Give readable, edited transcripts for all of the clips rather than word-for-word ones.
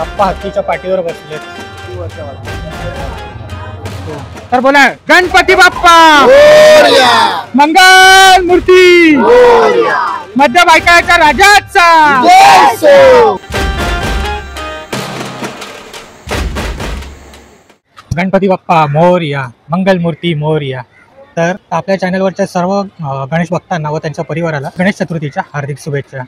बाप्पा हत्तीच्या पाठीवर बसले। तर बोला गणपती बाप्पा मंगल मूर्ती मध्य बायकाच्या राजाचा। गणपती बाप्पा मोरया, मंगल मूर्ती मोरया। तर आपल्या चॅनलवरच्या सर्व गणेश भक्तांना व त्यांच्या परिवाराला गणेश चतुर्थीच्या हार्दिक शुभेच्छा।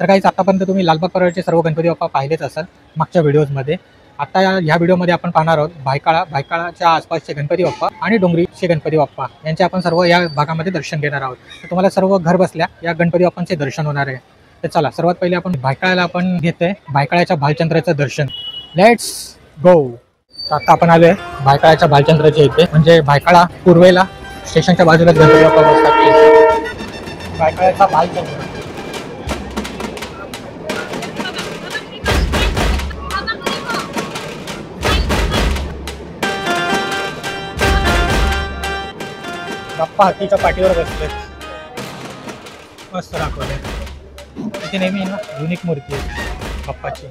तर काहीच आतापर्यंत तुम्ही लालबाग परळचे सर्व गणपती बाप्पा पाहिलेच असाल मागच्या व्हिडिओजमध्ये। आता ह्या व्हिडिओमध्ये आपण पाहणार आहोत भायखळाच्या आसपासचे गणपती बाप्पा आणि डोंगरीचे गणपती बाप्पा यांचे आपण सर्व या भागामध्ये दर्शन घेणार आहोत। तर तुम्हाला सर्व घर बसल्या या गणपती बाप्पांचे दर्शन होणार आहे। तर चला सर्वात पहिले आपण भायखळाला आपण घेतोय भायखळाच्या भालचंद्राचं दर्शन। Let's go. आता आपण आलोय भायखळाच्या भालचंद्राच्या इथे, म्हणजे भायखळा पूर्वेला स्टेशनच्या बाजूला गणपती बाप्पा बसतात। भायखळाचा भालचंद्र बाप्पा हत्तीच्या पाठीवर बसले, मस्त दाखवले। इथे नेहमी ना युनिक मूर्ती आहे बाप्पाची,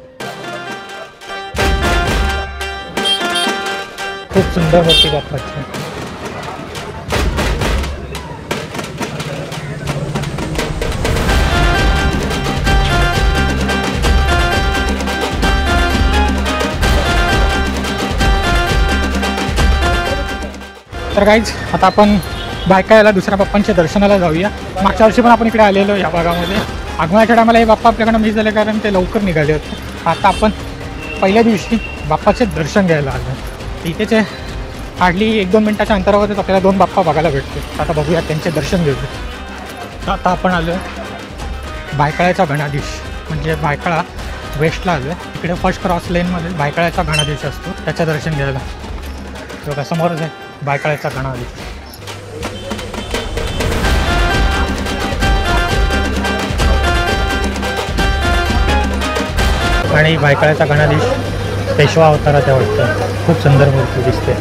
खूप सुंदर मूर्ती बाप्पाची। तर गाईज आता आपण भायखळ्याला दुसऱ्या बाप्पांच्या दर्शनाला जाऊया। मागच्या वर्षी पण आपण इकडे आलेलो या भागामध्ये। आगमनाच्या टायमाला हे बाप्पा आपल्याकडे मिस झाले कारण ते लवकर निघाले होते। आता आपण पहिल्या दिवशी बाप्पाचे दर्शन घ्यायला आलो। इथेच हार्डली 1-2 मिनिटाच्या अंतरावरच आपल्याला 2 बाप्पा बघायला भेटते। आता बघूया त्यांचे दर्शन घेऊया। आता आपण आलो भायखळ्याचा गणाधीश, म्हणजे भायखळा वेस्टला आलो आहे। इकडे फर्स्ट क्रॉस लेनमध्ये भायखळ्याचा गणाधीश असतो, त्याचं दर्शन घ्यायला। बघा समोरच आहे भायखळ्याचा गणाधीश। आणि भायखळ्याचा गणाधीश पेशवा अवतारात वाटतं, खूप सुंदर मूर्ती दिसते।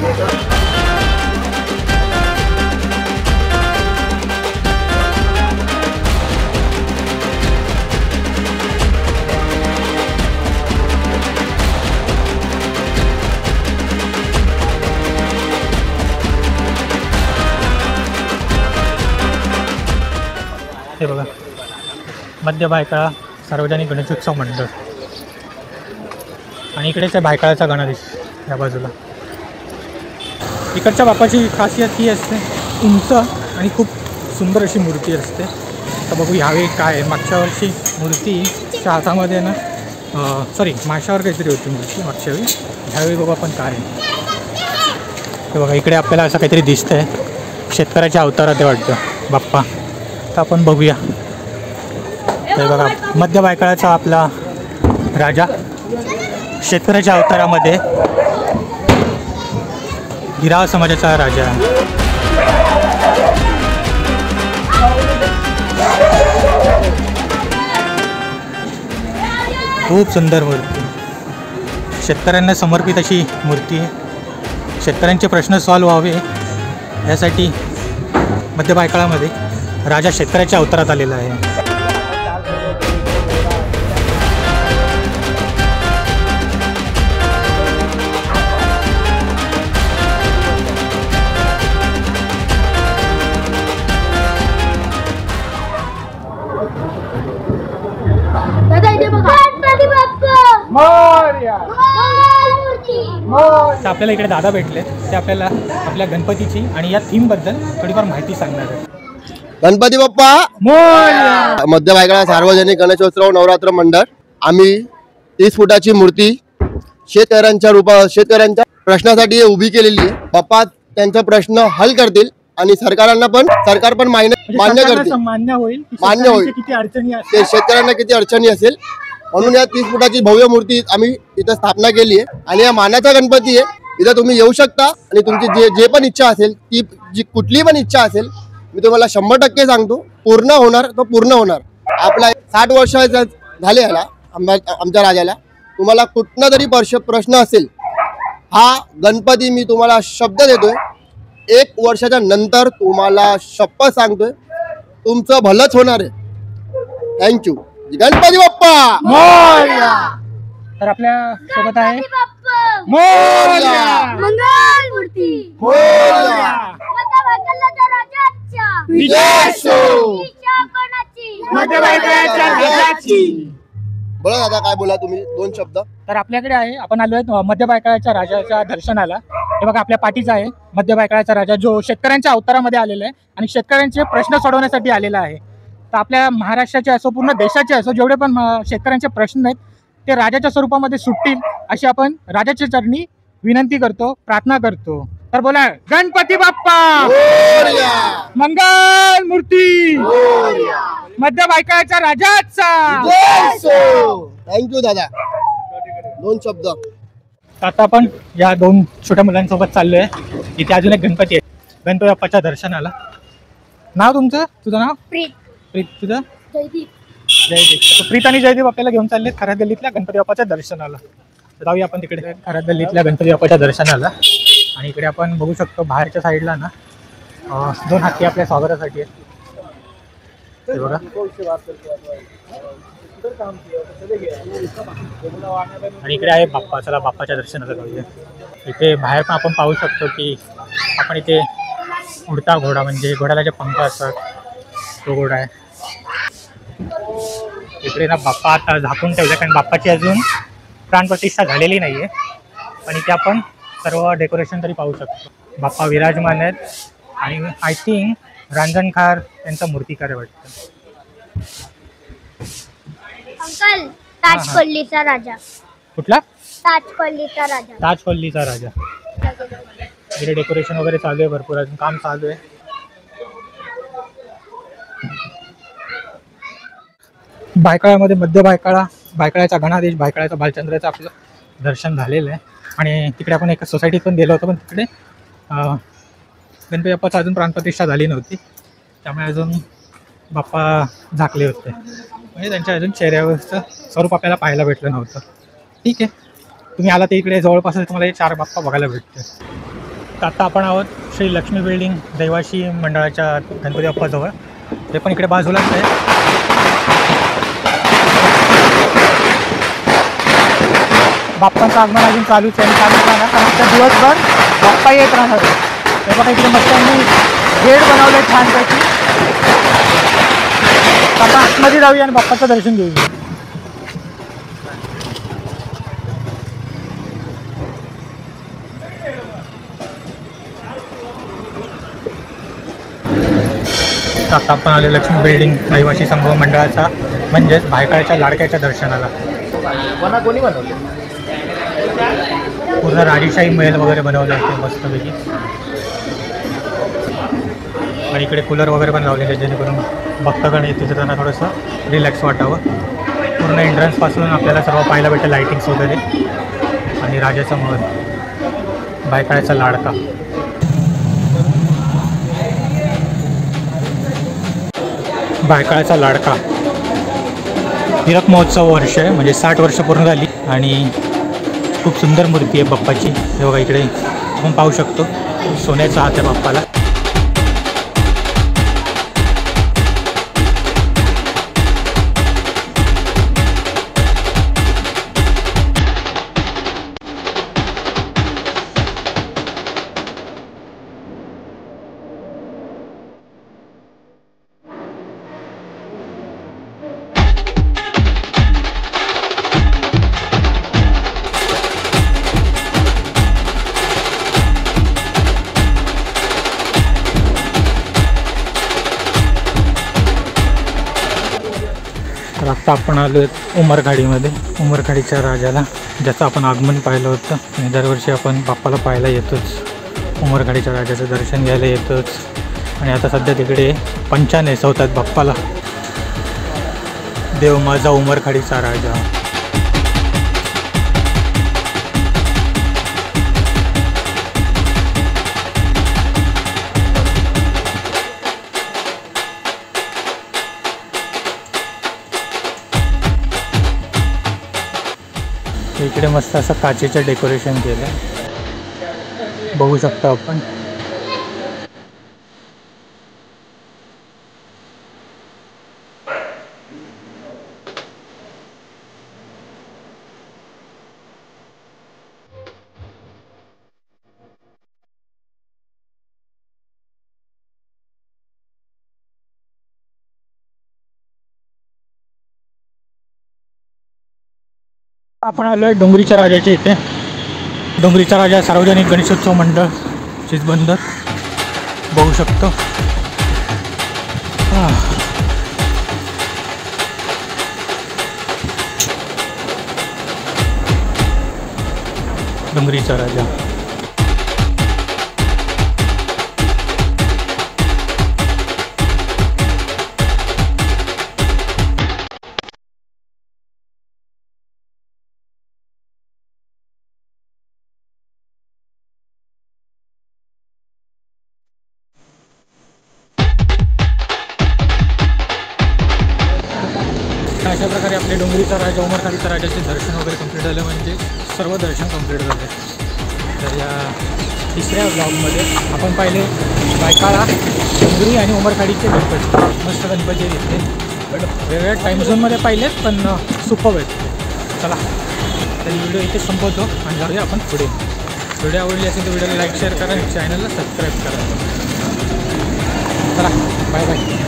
हे बघा मध्य भायखळा सार्वजनिक गणेशोत्सव मंडळ, आणि इकडेच आहे भायखळाचा गणाधीश या बाजूला। इकडच्या बाप्पाची खासियत ही असते उंच आणि खूप सुंदर अशी मूर्ती असते। तर बघू यावेळी काय आहे। मागच्या वर्षी मूर्तीच्या हातामध्ये ना माशावर काहीतरी होती मूर्ती मागच्या वेळी, ह्यावेळी बघू आपण काय आहे। हे बघा इकडे आपल्याला असं काहीतरी दिसतंय, शेतकऱ्याच्या अवतारात ते वाटतं बाप्पा। तर आपण बघूया। हे बघा मध्य भायखळाचा आपला राजा शेतकऱ्याच्या अवतारामध्ये गिराव समाजाचा राजा आहे। खूप सुंदर मूर्ती, शेतकऱ्यांना समर्पित अशी मूर्ती आहे। शेतकऱ्यांचे प्रश्न सॉल्व्ह व्हावे यासाठी मध्य भायखळामध्ये राजा शेतकऱ्याच्या अवतारात आलेला आहे। आपल्याला इकडे दादा भेटले, ते आपल्याला आपल्या गणपतीची आणि या थीम बद्दल थोडीफार माहिती सांगणार आहे। गणपती बाप्पा मोरया। मध्य भायखळा सार्वजनिक गणेशोत्सव नवरात्र मंडळ आम्ही 30 फुटाची मूर्ती शेतकऱ्यांच्या प्रश्नासाठी उभी केलेली आहे। बाप्पा त्यांचा प्रश्न हल करतील आणि सरकार पण मान्य करतील, मान्य होईल किती शेतकऱ्यांना किती अडचणी असेल म्हणून या 30 फुटाची भव्य मूर्ती आम्ही इथं स्थापना केली आहे। आणि या मानाचा गणपती आहे, इथं तुम्ही येऊ शकता आणि तुमची जे पण इच्छा असेल ती जी कुठली पण इच्छा असेल मी तुम्हाला 100% सांगतो पूर्ण होणार, तो पूर्ण होणार। आपला 60 वर्ष झाले याला आमच्या राजाला। तुम्हाला कुठला तरी प्रश्न असेल, हा गणपती मी तुम्हाला शब्द देतोय 1 वर्षाच्या नंतर तुम्हाला शपथ सांगतोय तुमचं भलंच होणार आहे। थँक्यू। गणपती बाप्पा मोरया। तर आपल्या सोबत आहे बाप्पा मोरया! मंगल मूर्ती मोरया! मध्य भाकरच्या राजाच्या विजय असो! ईशा कोणाची मध्य भाकरच्या राजाची. बोला दादा, काय बोला तुम्ही, 2 शब्द. तर आपल्याकडे आहे, आपण आलो आहे मध्य बायकाळ्याच्या राजाच्या दर्शनाला. हे बघा आपल्या पाठीचा आहे मध्य बायकाळ्याचा राजा, जो शेतकऱ्यांच्या अवतारामध्ये आलेला आहे आणि शेतकऱ्यांचे प्रश्न सोडवण्यासाठी आलेला आहे. तर आपल्या महाराष्ट्राचे असो पूर्ण देशाचे असो जेवढे पण शेतकऱ्यांचे प्रश्न आहेत ते राजाच्या स्वरूपामध्ये सुटतील अशी आपण राजाच्या चरणी विनंती करतो, प्रार्थना करतो. तर बोला गणपती बाप्पा मोरया! मंगल मूर्ती मोरया! मध्य बायकाळ्याच्या राजाचा. विजय असो! थँक्यू दादा. 2 शब्द. आता आपण या 2 छोट्या मुलांसोबत चाललोय. इथे अजून एक गणपती आहे, गणपती बाप्पाच्या दर्शनाला. नाव तुमचं? तुझं नाव? प्रीत प्रीत. तुझं? जयदीप जयदीप. तर प्रीत आणि जयदीप आपल्याला घेऊन चालले खरात गल्लीतल्या गणपती बाप्पाच्या दर्शनाला. तर जाऊया आपण तिकडे खरात गल्लीतल्या गणपती बाप्पाच्या दर्शनाला. आणि इकडे आपण बघू शकतो बाहेरच्या साईडला ना 2 हत्ती आपल्या स्वागतासाठी आहेत. हे बघा. आणि इकडे आहे बाप्पा. चला बाप्पाच्या दर्शनाला जाऊया. इथे बाहेर पण आपण पाहू शकतो की आपण इथे उडता घोडा, म्हणजे घोड्याला जे पंख असतात तो घोडा आहे. इकडे ना बाप्पा आता झाकून ठेवले कारण बाप्पाची अजून प्राणप्रतिष्ठा झालेली नाही आहे. पण इथे आपण सर्व डेकोरेशन तरी पाहू शकतो. बाप्पा विराजमान आहेत आणि आय थिंक रांजणखार यांचा मूर्तिकार आहे वाटतं. अंकल ताजपल्लीचा राजा. कुठला? ताजपल्लीचा राजा. ताजपल्लीचा राजा. इकडे डेकोरेशन वगैरे चालू आहे, भरपूर अजून काम चालू आहे. बायकाळ्यामध्ये मध्य बायकाळ्याचा गणाधीश, बायकाळ्याचा बालचंद्राचं आपलं दर्शन झालेलं आहे. आणि तिकडे आपण एका सोसायटीत पण गेलो होतो, पण तिकडे गणपती बाप्पाचं अजून प्राणप्रतिष्ठा झाली नव्हती, त्यामुळे अजून बाप्पा झाकले होते, म्हणजे त्यांच्या अजून चेहऱ्यावरचं स्वरूप आपल्याला पाहायला भेटलं नव्हतं. ठीक आहे, तुम्ही आला ते इकडे जवळपास तुम्हाला हे 4 बाप्पा बघायला भेटते. तर आता आपण आहोत श्री लक्ष्मी बिल्डिंग दैवाशी मंडळाच्या गणपती बाप्पाजवळ. ते पण इकडे बाजूलाच आहे. बाप्पांचं आगमन अजून चालूच आहे आणि चालूच राहणार, कारण त्या दिवसभर बाप्पा येत राहणार. ते बघा इकडे मस्त गेट बनवलं आहे छानपैकी. आता आतमध्ये जाऊया आणि बाप्पाचं दर्शन घेऊया. आता आपण आले लक्ष्मी बिल्डिंग रहिवासी संघ मंडळाचा, म्हणजेच भायकाळ्याच्या लाडक्याच्या दर्शनाला. कोणी बनवलं? पूर्ण राजेशाही महल वगैरे बनवलं आहे मस्तपैकी. आणि इकडे कूलर वगैरे पण लावलेले आहेत, जेणेकरून भक्तगण येते तर त्यांना थोडंसं रिलॅक्स वाटावं. पूर्ण एंट्रन्सपासून आपल्याला सर्व पाहायला भेटेल, लायटिंग्स वगैरे. आणि राजाचा महल, भायकाळ्याचा लाडका. भायकाळ्याचा लाडका हिरक महोत्सव वर्ष आहे, म्हणजे 60 वर्ष पूर्ण झाली. आणि खूप सुंदर मूर्ती आहे बाप्पाची. हे बघा इकडे आपण पाहू शकतो, सोन्याचा हात आहे बाप्पाला. तर आत्ता आपण आलो उमरखाडीमध्ये, उमरखाडीच्या राजाला, ज्याचं आपण आगमन पाहिलं होतं. आणि दरवर्षी आपण बाप्पाला पाहायला येतोच, उमरखाडीच्या राजाचं दर्शन घ्यायला येतोच. आणि आता सध्या तिकडे पंचा नेसवतात बाप्पाला. देव माझा उमरखाडीचा राजा. इकडे मस्त असं काचेचं डेकोरेशन केलं, बघू शकतो आपण. आपण आलो आहे डोंगरीच्या राजाच्या इथे. डोंगरीचा राजा सार्वजनिक गणेशोत्सव मंडळ चिचबंदर बघू शकतो. डोंगरीचा राजा. अशा प्रकारे आपले डोंगरीचा राजा उमरखालीचा राजाचे दर्शन वगैरे कंप्लीट झालं, म्हणजे सर्व दर्शन कंप्लीट झाले. तर या तिसऱ्या ब्लॉगमध्ये आपण पाहिले बायकाळा, डोंगरी आणि उमरखाडीचे गणपती. मस्त गणपती दिसते, पण वेगवेगळ्या टाईम झोनमध्ये पाहिलेत, पण सुपर आहेत. चला तर व्हिडिओ इथे संपवतो आणि जाऊया आपण पुढे. व्हिडिओ आवडली असेल तर व्हिडिओला लाईक शेअर करा आणि चॅनलला सबस्क्राईब करा. चला बाय बाय.